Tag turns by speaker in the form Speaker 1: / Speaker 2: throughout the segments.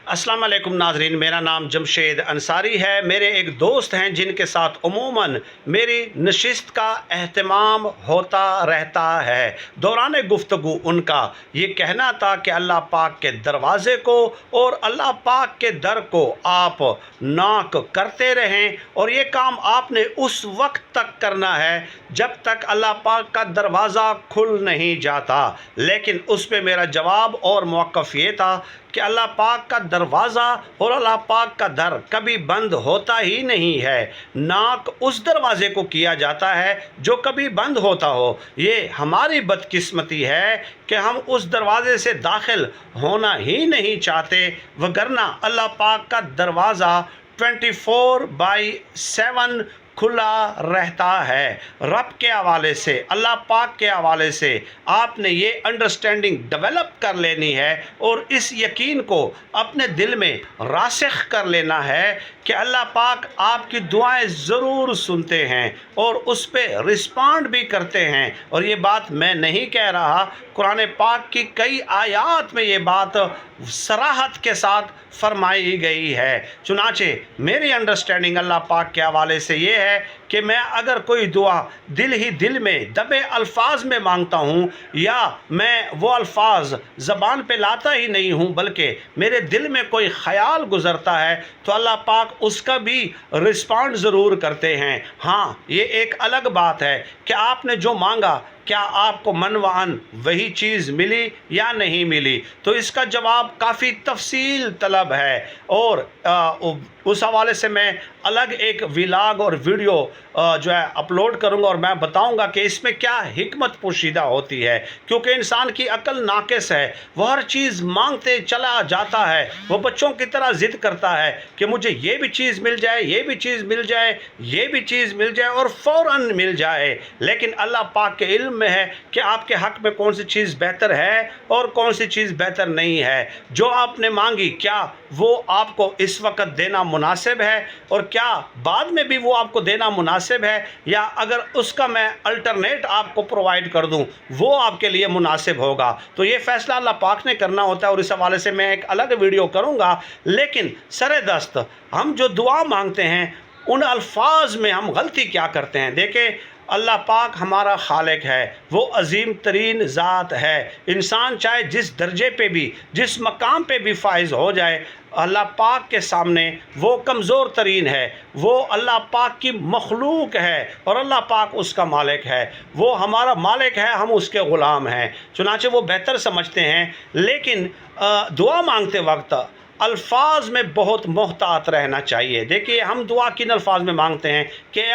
Speaker 1: अस्सलाम वालेकुम नाजरीन, मेरा नाम जमशेद अंसारी है। मेरे एक दोस्त हैं जिनके साथ उमूमन मेरी नशिस्त का एहतमाम होता रहता है। दौरान गुफ्तगू उनका ये कहना था कि अल्लाह पाक के दरवाज़े को और अल्लाह पाक के दर को आप नॉक करते रहें, और ये काम आपने उस वक्त तक करना है जब तक अल्लाह पाक का दरवाज़ा खुल नहीं जाता। लेकिन उस पर मेरा जवाब और मौक़िफ़ ये था कि अल्लाह पाक का दरवाज़ा और अल्लाह पाक का दर कभी बंद होता ही नहीं है। नाक उस दरवाज़े को किया जाता है जो कभी बंद होता हो। ये हमारी बदकिस्मती है कि हम उस दरवाज़े से दाखिल होना ही नहीं चाहते, वगरना अल्लाह पाक का दरवाज़ा 24/7 खुला रहता है। रब के हवाले से, अल्लाह पाक के हवाले से आपने ये अंडरस्टैंडिंग डेवलप कर लेनी है और इस यकीन को अपने दिल में रासिख कर लेना है कि अल्लाह पाक आपकी दुआएं ज़रूर सुनते हैं और उस पर रिस्पॉन्ड भी करते हैं। और ये बात मैं नहीं कह रहा, कुरान पाक की कई आयात में ये बात सराहत के साथ फरमाई गई है। चुनाचे मेरी अंडरस्टैंडिंग अल्लाह पाक के हवाले से ये है कि मैं अगर कोई दुआ दिल ही दिल में दबे अल्फाज में मांगता हूँ, या मैं वो अल्फाज ज़बान पे लाता ही नहीं हूँ बल्कि मेरे दिल में कोई ख़याल गुज़रता है, तो अल्लाह पाक उसका भी रिस्पॉन्ड ज़रूर करते हैं। हाँ, ये एक अलग बात है कि आपने जो मांगा क्या आपको मनवान वही चीज़ मिली या नहीं मिली, तो इसका जवाब काफ़ी तफसील तलब है। और उस हवाले से मैं अलग एक व्लॉग और वीडियो जो है अपलोड करूंगा और मैं बताऊंगा कि इसमें क्या हिकमत पोशीदा होती है। क्योंकि इंसान की अकल नाकिस है, वह हर चीज़ मांगते चला जाता है, वो बच्चों की तरह ज़िद करता है कि मुझे ये भी चीज़ मिल जाए, ये भी चीज़ मिल जाए, ये भी चीज़ मिल जाए और फ़ौरन मिल जाए। लेकिन अल्लाह पाक के इल्म में है कि आपके हक़ में कौन सी चीज़ बेहतर है और कौन सी चीज़ बेहतर नहीं है। जो आपने मांगी क्या वो आपको इस वक्त देना मुनासिब है, और क्या बाद में भी वो आपको देना मुनासिब है, या अगर उसका मैं अल्टरनेट आपको प्रोवाइड कर दूं वो आपके लिए मुनासिब होगा। तो ये फ़ैसला अल्लाह पाक ने करना होता है और इस हवाले से मैं एक अलग वीडियो करूंगा। लेकिन सरेदस्त हम जो दुआ मांगते हैं उन अल्फाज में हम गलती क्या करते हैं। देखें, अल्लाह पाक हमारा खालिक है, वो अजीम तरीन ज़ात है। इंसान चाहे जिस दर्जे पे भी, जिस मकाम पे भी फाइज हो जाए, अल्लाह पाक के सामने वो कमज़ोर तरीन है। वो अल्लाह पाक की मखलूक है और अल्लाह पाक उसका मालिक है। वो हमारा मालिक है, हम उसके ग़ुलाम हैं। चुनाचे वो बेहतर समझते हैं। लेकिन दुआ मांगते वक्त अल्फाज में बहुत मोहतात रहना चाहिए। देखिए, हम दुआ किन अल्फाज में मांगते हैं कि ए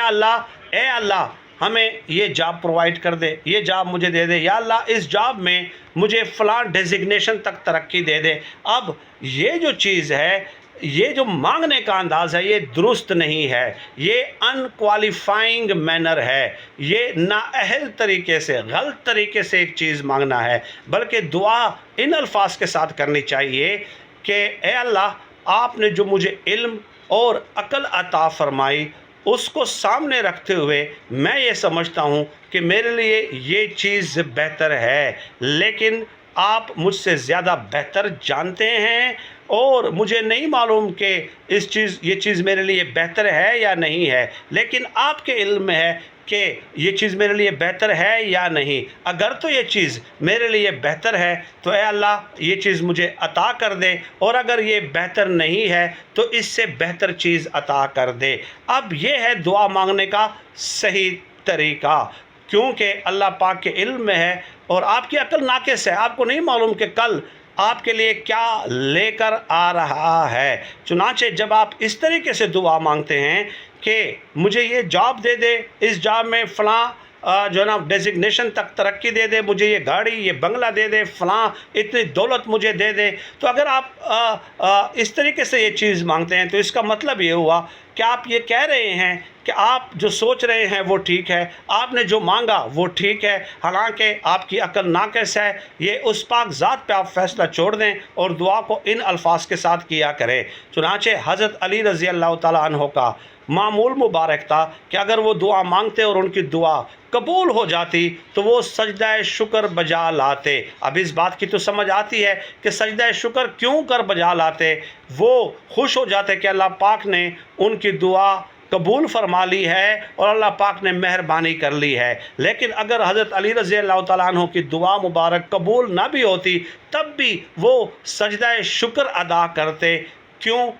Speaker 1: अल्लाह हमें ये जॉब प्रोवाइड कर दे, ये जॉब मुझे दे दे, या अल्लाह इस जॉब में मुझे फ़लाँ डेजिग्नेशन तक तरक्की दे दे। अब ये जो चीज़ है, ये जो मांगने का अंदाज़ है, ये दुरुस्त नहीं है, ये अनक्वालिफाइंग मैनर है, ये नाअहल तरीके से, गलत तरीके से एक चीज़ मांगना है। बल्कि दुआ इन अल्फाज के साथ करनी चाहिए कि ए अल्लाह, आपने जो मुझे इल्म और अक़ल अता फ़रमाई उसको सामने रखते हुए मैं ये समझता हूँ कि मेरे लिए ये चीज़ बेहतर है, लेकिन आप मुझसे ज़्यादा बेहतर जानते हैं और मुझे नहीं मालूम कि ये चीज़ मेरे लिए बेहतर है या नहीं है। लेकिन आपके इल्म में है कि ये चीज़ मेरे लिए बेहतर है या नहीं। अगर तो ये चीज़ मेरे लिए बेहतर है तो ए अल्लाह ये चीज़ मुझे अता कर दे, और अगर ये बेहतर नहीं है तो इससे बेहतर चीज़ अता कर दे। अब ये है दुआ मांगने का सही तरीका, क्योंकि अल्लाह पाक के इल्म में है और आपकी अकल नाकिस है। आपको नहीं मालूम कि कल आपके लिए क्या लेकर आ रहा है। चुनाचे जब आप इस तरीके से दुआ मांगते हैं कि मुझे ये जॉब दे दे, इस जॉब में फ़लाँ जो है ना डेजिग्नेशन तक तरक्की दे दे, मुझे ये गाड़ी, ये बंगला दे दे, फ़लाँ इतनी दौलत मुझे दे दे, तो अगर आप इस तरीके से ये चीज़ मांगते हैं तो इसका मतलब ये हुआ کہ آپ یہ کہہ رہے ہیں کہ آپ جو سوچ رہے ہیں وہ ٹھیک ہے، آپ نے جو مانگا وہ ٹھیک ہے، حالانکہ آپ کی عقل ناقص ہے، یہ اس پاک ذات پہ آپ فیصلہ چھوڑ دیں اور دعا کو ان الفاظ کے ساتھ کیا کریں۔ چنانچہ حضرت علی رضی اللہ تعالیٰ عنہ کا معمول مبارک تھا کہ اگر وہ دعا مانگتے اور ان کی دعا قبول ہو جاتی تو وہ سجدہ شکر بجا لاتے۔ اب اس بات کی تو سمجھ آتی ہے کہ سجدہ شکر کیوں کر بجا لاتے، وہ خوش ہو جاتے کہ اللہ پاک نے ان کی دعا قبول فرما لی ہے اور اللہ پاک نے مہربانی کر لی ہے۔ لیکن اگر حضرت علی رضی اللہ تعالیٰ عنہ کی دعا مبارک قبول نہ بھی ہوتی تب بھی وہ سجدہ شکر ادا کرتے۔ کیوں؟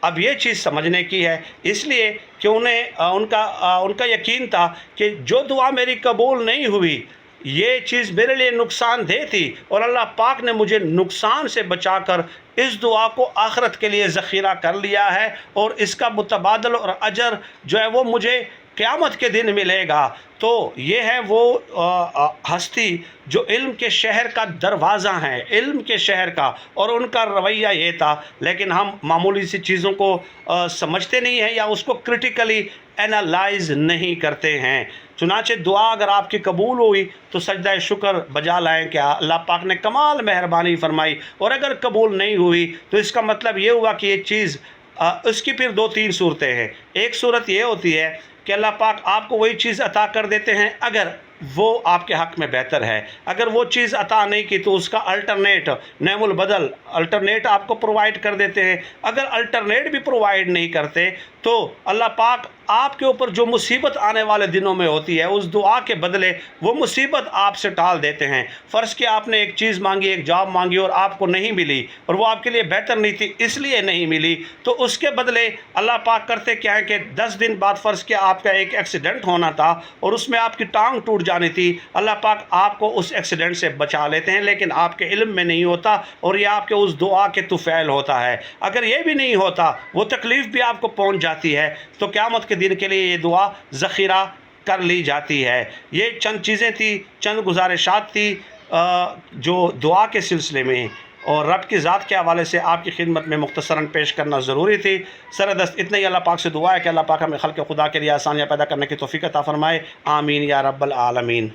Speaker 1: اب یہ چیز سمجھنے کی ہے، اس لیے کہ ان کا یقین تھا کہ جو دعا میری قبول نہیں ہوئی یہ چیز میرے لیے نقصان دہ تھی اور اللہ پاک نے مجھے نقصان سے بچا کر اس دعا کو آخرت کے لیے ذخیرہ کر لیا ہے اور اس کا متبادل اور اجر جو ہے وہ مجھے قیامت کے دن ملے گا۔ تو یہ ہے وہ ہستی جو علم کے شہر کا دروازہ ہیں، علم کے شہر کا، اور ان کا رویہ یہ تھا۔ لیکن ہم معمولی سی چیزوں کو سمجھتے نہیں ہیں یا اس کو کرٹیکلی اینالائز نہیں کرتے ہیں۔ چنانچہ دعا اگر آپ کی قبول ہوئی تو سجدہ شکر بجا لائیں کہ اللہ پاک نے کمال مہربانی فرمائی، اور اگر قبول نہیں ہوئی تو اس کا مطلب یہ ہوا کہ یہ چیز اس کی پھر 2-3 صورتیں ہیں۔ ایک صورت یہ ہوتی ہے کہ اللہ پاک آپ کو وہی چیز عطا کر دیتے ہیں اگر وہ آپ کے حق میں بہتر ہے، اگر وہ چیز عطا نہیں کی تو اس کا الٹرنیٹ، نعم البدل الٹرنیٹ آپ کو پرووائڈ کر دیتے ہیں۔ اگر الٹرنیٹ بھی پرووائڈ نہیں کرتے تو اللہ پاک آپ کے اوپر جو مصیبت آنے والے دنوں میں ہوتی ہے اس دعا کے بدلے وہ مصیبت آپ سے ٹال دیتے ہیں۔ فرض کہ آپ نے ایک چیز مانگی، ایک جاب مانگی اور آپ کو نہیں ملی اور وہ آپ کے لیے بہتر نہیں تھی اس لیے نہیں ملی، تو اس کے بدلے اللہ پاک کرتے کیا ہے کہ 10 دن بعد فرض کہ آپ کا ایک ایکسیڈنٹ ہونا تھا اور اس میں آپ کی ٹانگ ٹوٹ جانی تھی، اللہ پاک آپ کو اس ایکسیڈنٹ سے بچا لیتے ہیں، لیکن آپ کے علم میں نہیں ہوتا اور یہ آپ کے اس دعا کے طفیل ہوتا ہے۔ اگر یہ بھی نہیں ہوتا، وہ تکلیف بھی آپ کو پہنچ جاتی ہے، تو قیامت کے دن کے لیے یہ دعا ذخیرہ کر لی جاتی ہے۔ یہ چند چیزیں تھی، چند گزارشات تھی جو دعا کے سلسلے میں اور رب کی ذات کے حوالے سے آپ کی خدمت میں مختصراً پیش کرنا ضروری تھی۔ سردست اتنا ہی اللہ پاک سے دعا ہے کہ اللہ پاک ہمیں خلق خدا کے لیے آسانیاں پیدا کرنے کی توفیق عطا فرمائے۔ آمین یا رب العالمین۔